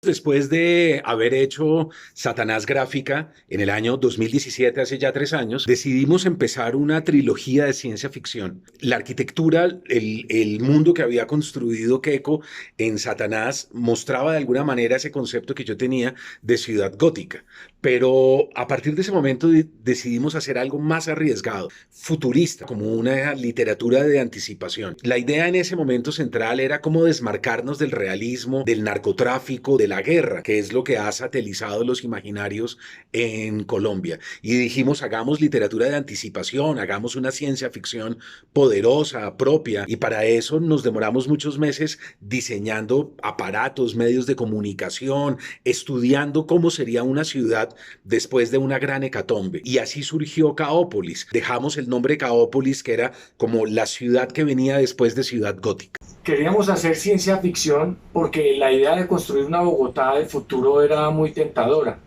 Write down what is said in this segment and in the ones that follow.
Después de haber hecho Satanás Gráfica en el año 2017, hace ya 3 años, decidimos empezar una trilogía de ciencia ficción. La arquitectura, el mundo que había construido Keiko en Satanás mostraba de alguna manera ese concepto que yo tenía de ciudad gótica. Pero a partir de ese momento decidimos hacer algo más arriesgado, futurista, como una literatura de anticipación. La idea en ese momento central era cómo desmarcarnos del realismo, del narcotráfico, de la guerra, que es lo que ha satelizado los imaginarios en Colombia. Y dijimos, hagamos literatura de anticipación, hagamos una ciencia ficción poderosa, propia. Y para eso nos demoramos muchos meses diseñando aparatos, medios de comunicación, estudiando cómo sería una ciudad después de una gran hecatombe. Y así surgió Caópolis. Dejamos el nombre Caópolis, que era como la ciudad que venía después de Ciudad Gótica. Queríamos hacer ciencia ficción porque la idea de construir una Bogotá del futuro era muy tentadora.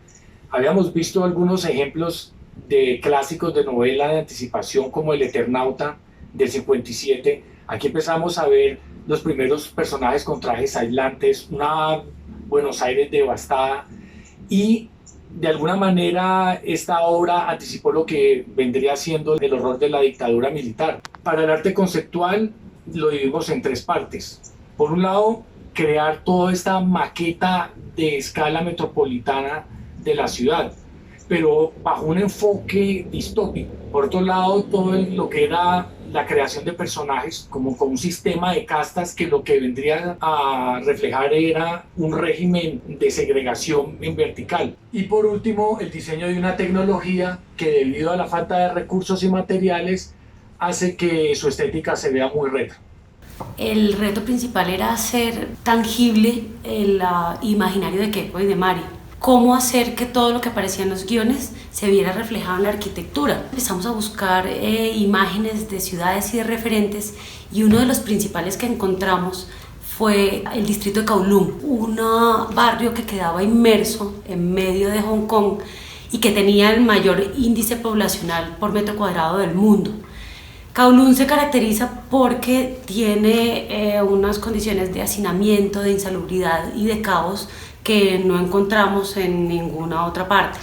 Habíamos visto algunos ejemplos de clásicos de novela de anticipación como El Eternauta del 57. Aquí empezamos a ver los primeros personajes con trajes aislantes, una Buenos Aires devastada, y de alguna manera esta obra anticipó lo que vendría siendo el horror de la dictadura militar. Para el arte conceptual lo dividimos en tres partes. Por un lado, crear toda esta maqueta de escala metropolitana de la ciudad, pero bajo un enfoque distópico. Por otro lado, todo lo que era la creación de personajes como con un sistema de castas que lo que vendría a reflejar era un régimen de segregación en vertical. Y por último, el diseño de una tecnología que debido a la falta de recursos y materiales hace que su estética se vea muy retro. El reto principal era hacer tangible el imaginario de Keiko y de Mari. Cómo hacer que todo lo que aparecía en los guiones se viera reflejado en la arquitectura. Empezamos a buscar imágenes de ciudades y de referentes, y uno de los principales que encontramos fue el distrito de Kowloon, un barrio que quedaba inmerso en medio de Hong Kong y que tenía el mayor índice poblacional por metro cuadrado del mundo. Kowloon se caracteriza porque tiene unas condiciones de hacinamiento, de insalubridad y de caos que no encontramos en ninguna otra parte.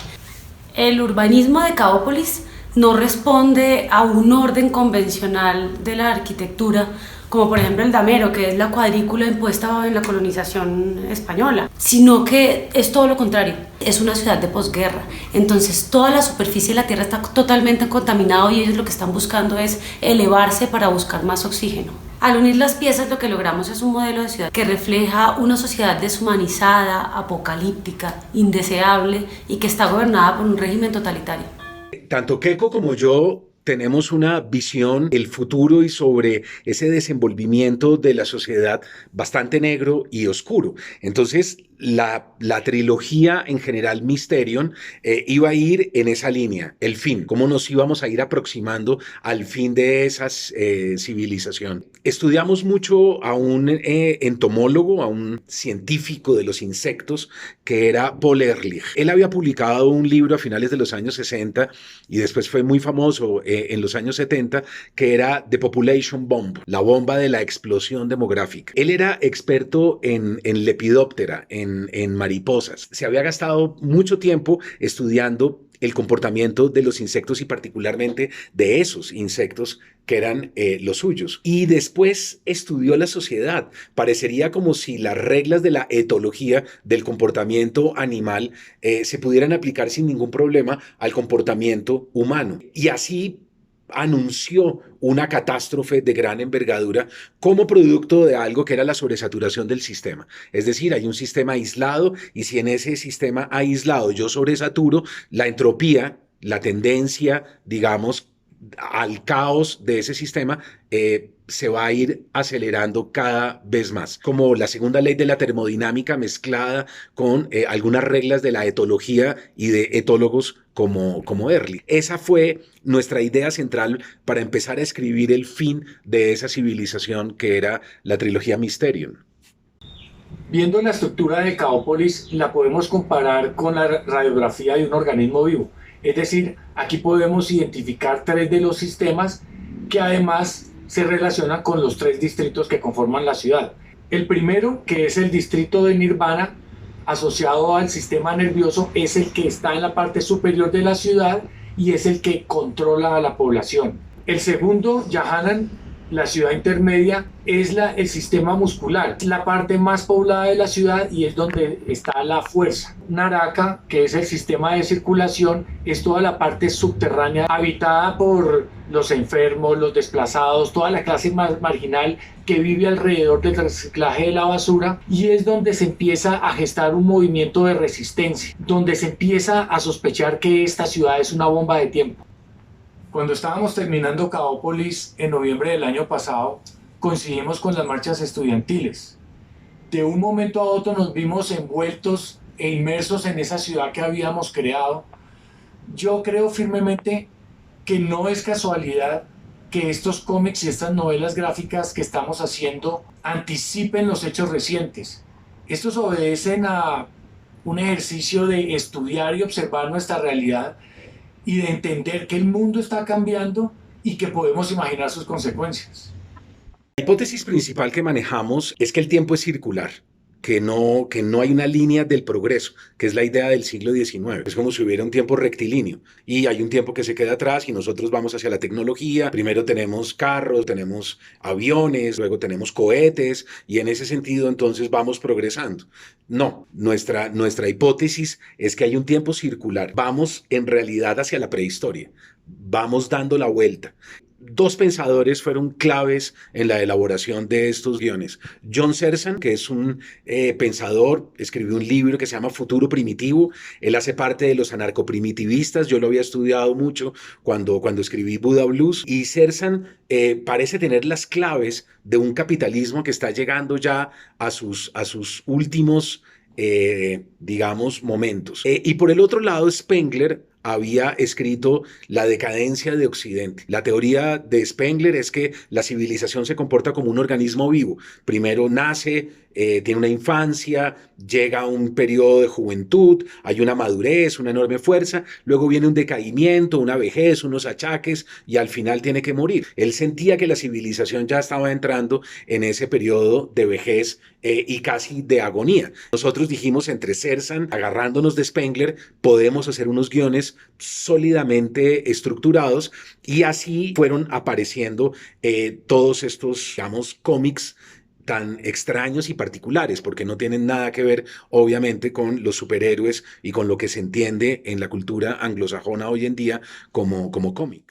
El urbanismo de Caópolis no responde a un orden convencional de la arquitectura, como por ejemplo el damero, que es la cuadrícula impuesta en la colonización española, sino que es todo lo contrario, es una ciudad de posguerra. Entonces toda la superficie de la tierra está totalmente contaminada y ellos lo que están buscando es elevarse para buscar más oxígeno. Al unir las piezas lo que logramos es un modelo de ciudad que refleja una sociedad deshumanizada, apocalíptica, indeseable y que está gobernada por un régimen totalitario. Tanto Keiko como yo tenemos una visión del futuro y sobre ese desenvolvimiento de la sociedad bastante negro y oscuro. Entonces, la trilogía en general Mysterion iba a ir en esa línea, el fin, cómo nos íbamos a ir aproximando al fin de esa civilización. Estudiamos mucho a un entomólogo, a un científico de los insectos, que era Paul Ehrlich. Él había publicado un libro a finales de los años 60 y después fue muy famoso en los años 70, que era The Population Bomb, la bomba de la explosión demográfica. Él era experto en Lepidoptera, en mariposas. Se había gastado mucho tiempo estudiando el comportamiento de los insectos y particularmente de esos insectos que eran los suyos. Y después estudió la sociedad. Parecería como si las reglas de la etología del comportamiento animal se pudieran aplicar sin ningún problema al comportamiento humano. Y así anunció una catástrofe de gran envergadura como producto de algo que era la sobresaturación del sistema. Es decir, hay un sistema aislado y si en ese sistema aislado yo sobresaturo, la entropía, la tendencia, digamos, al caos de ese sistema se va a ir acelerando cada vez más, como la segunda ley de la termodinámica mezclada con algunas reglas de la etología y de etólogos como Ehrlich. Esa fue nuestra idea central para empezar a escribir el fin de esa civilización que era la trilogía Mysterion. Viendo la estructura de Caópolis, la podemos comparar con la radiografía de un organismo vivo. Es decir, aquí podemos identificar tres de los sistemas que además se relacionan con los tres distritos que conforman la ciudad. El primero, que es el distrito de Nirvana, asociado al sistema nervioso, es el que está en la parte superior de la ciudad y es el que controla a la población. El segundo, Yahanan, la ciudad intermedia, es el sistema muscular, es la parte más poblada de la ciudad y es donde está la fuerza. Naraka, que es el sistema de circulación, es toda la parte subterránea habitada por los enfermos, los desplazados, toda la clase más marginal que vive alrededor del reciclaje de la basura, y es donde se empieza a gestar un movimiento de resistencia, donde se empieza a sospechar que esta ciudad es una bomba de tiempo. Cuando estábamos terminando Caópolis en noviembre del año pasado, coincidimos con las marchas estudiantiles. De un momento a otro nos vimos envueltos e inmersos en esa ciudad que habíamos creado. Yo creo firmemente que no es casualidad que estos cómics y estas novelas gráficas que estamos haciendo anticipen los hechos recientes. Estos obedecen a un ejercicio de estudiar y observar nuestra realidad y de entender que el mundo está cambiando y que podemos imaginar sus consecuencias. La hipótesis principal que manejamos es que el tiempo es circular, que no hay una línea del progreso, que es la idea del siglo XIX. Es como si hubiera un tiempo rectilíneo y hay un tiempo que se queda atrás y nosotros vamos hacia la tecnología. Primero tenemos carros, tenemos aviones, luego tenemos cohetes y en ese sentido entonces vamos progresando. No, nuestra hipótesis es que hay un tiempo circular. Vamos en realidad hacia la prehistoria, vamos dando la vuelta. Dos pensadores fueron claves en la elaboración de estos guiones. John Zerzan, que es un pensador, escribió un libro que se llama Futuro Primitivo. Él hace parte de los anarcoprimitivistas. Yo lo había estudiado mucho cuando escribí Buddha Blues. Y Zerzan parece tener las claves de un capitalismo que está llegando ya a sus últimos, digamos, momentos. Y por el otro lado, Spengler había escrito La decadencia de Occidente. La teoría de Spengler es que la civilización se comporta como un organismo vivo. Primero nace, tiene una infancia, llega a un periodo de juventud, hay una madurez, una enorme fuerza, luego viene un decaimiento, una vejez, unos achaques y al final tiene que morir. Él sentía que la civilización ya estaba entrando en ese periodo de vejez y casi de agonía. Nosotros dijimos entre Zerzan, agarrándonos de Spengler, podemos hacer unos guiones sólidamente estructurados y así fueron apareciendo todos estos, digamos, cómics tan extraños y particulares, porque no tienen nada que ver, obviamente, con los superhéroes y con lo que se entiende en la cultura anglosajona hoy en día como cómic.